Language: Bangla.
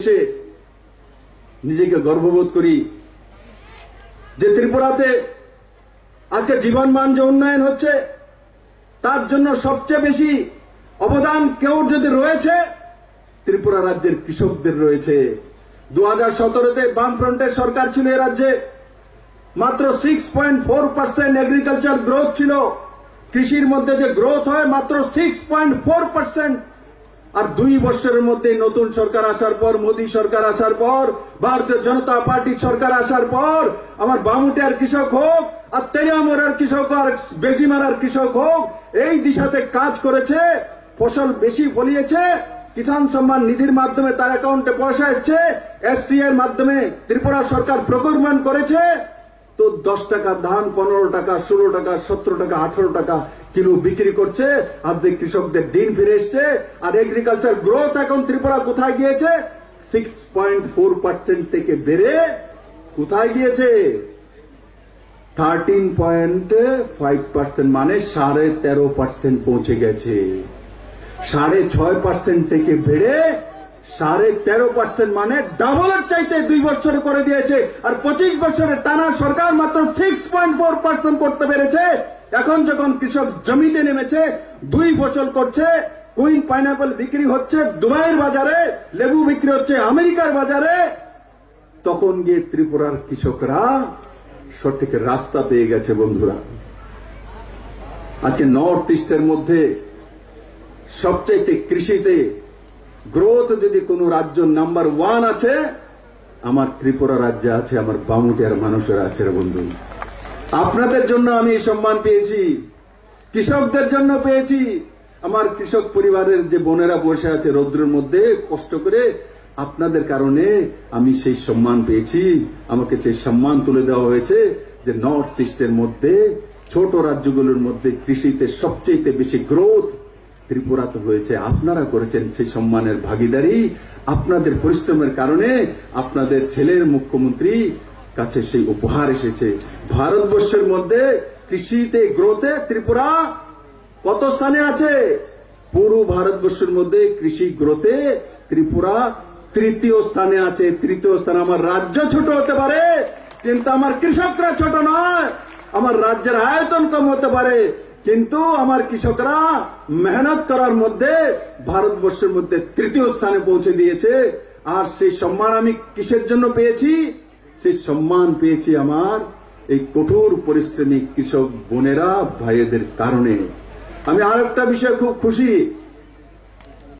এসে নিজেকে গর্ববোধ করি যে ত্রিপুরাতে আজকে জীবনমান যে উন্নয়ন হচ্ছে তার জন্য সবচেয়ে বেশি অবদান কেউ যদি রয়েছে ত্রিপুরা রাজ্যের কৃষকদের রয়েছে। 2017-তে বামফ্রন্টের সরকার ছিল এ রাজ্যে, মাত্র 6.4% এগ্রিকালচার গ্রোথ ছিল। কৃষির মধ্যে যে গ্রোথ হয় মাত্র 6.4%। আর 2 বছরের মধ্যে নতুন সরকার আসার পর, মোদী সরকার আসার পর, ভারতীয় জনতা পার্টির সরকার আসার পর, আমার বামুটিয়ার কৃষক হোক আর তেলিয়ামুড়ার কৃষক হোক আর বেজিমারার কৃষক হোক, এই দিশাতে কাজ করেছে, ফসল বেশি ফলিয়েছে। কিষাণ সম্মান নিধির মাধ্যমে তার অ্যাকাউন্টে পয়সা এসছে, এফসি এর মাধ্যমে ত্রিপুরা সরকার প্রকিউরমেন্ট করেছে। তো 10 টাকা ধান 15 টাকা, 16 টাকা, 17 টাকা, 18 টাকা কিলো বিক্রি করছে। আজকে কৃষকদের দিন ফিরে এসছে। আর এগ্রিকালচার গ্রোথ এখন ত্রিপুরা কোথায় গিয়েছে? 6.4% থেকে বেড়ে কোথায় গিয়েছে? 13.5%, মানে 13.5% পৌঁছে গেছে। 6.5% থেকে বেড়ে 13.5%, মানে ডাবলের চাইতে 2 বছরে করে দিয়েছে। আর 25 বছরের টানা সরকার মাত্র 6.4% করতে পেরেছে। এখন যখন কৃষক জমিতে নেমেছে, 2 ফসল করছে, কুইন পাইনাপল বিক্রি হচ্ছে দুবাইয়ের বাজারে, লেবু বিক্রি হচ্ছে আমেরিকার বাজারে, তখন গিয়ে ত্রিপুরার কৃষকরা সঠিক রাস্তা পেয়ে গেছে। বন্ধুরা, আজকে নর্থ ইস্টের মধ্যে সবচেয়ে কৃষিতে গ্রোথ যদি কোন রাজ্য নাম্বার 1 আছে, আমার ত্রিপুরা রাজ্যে আছে, আমার বামুটিয়ার মানুষেরা আছে। বন্ধু, আপনাদের জন্য আমি সম্মান পেয়েছি, কৃষকদের জন্য পেয়েছি। আমার কৃষক পরিবারের যে বোনেরা বসে আছে রৌদ্রের মধ্যে কষ্ট করে, আপনাদের কারণে আমি সেই সম্মান পেয়েছি। আমাকে সেই সম্মান তুলে দেওয়া হয়েছে যে নর্থ ইস্টের মধ্যে ছোট রাজ্যগুলোর মধ্যে কৃষিতে সবচেয়ে বেশি গ্রোথ ত্রিপুরাতে হয়েছে। আপনারা করেছেন সেই সম্মানের ভাগিদারি। আপনাদের পরিশ্রমের কারণে আপনাদের ছেলের মুখ্যমন্ত্রী কাছে সেই উপহার এসেছে। ভারতবর্ষের মধ্যে কৃষিতে গ্রোথে ত্রিপুরা কত স্থানে আছে? পুরো ভারতবর্ষের মধ্যে কৃষি গ্রোথে ত্রিপুরা 3য় স্থানে আছে। 3য় স্থানে। আমার রাজ্য ছোট হতে পারে, কিন্তু আমার কৃষকরা ছোট নয়। আমার রাজ্যের আয়তন কম হতে পারে, কিন্তু আমার কৃষকরা মেহনত করার মধ্যে ভারতবর্ষের মধ্যে 3য় স্থানে পৌঁছে দিয়েছে। আর সেই সম্মান আমি কিসের জন্য পেয়েছি? সেই সম্মান পেয়েছি আমার এই কঠোর পরিশ্রমী কৃষক বোনেরা ভাইদের কারণে। আমি আর একটা বিষয় খুব খুশি,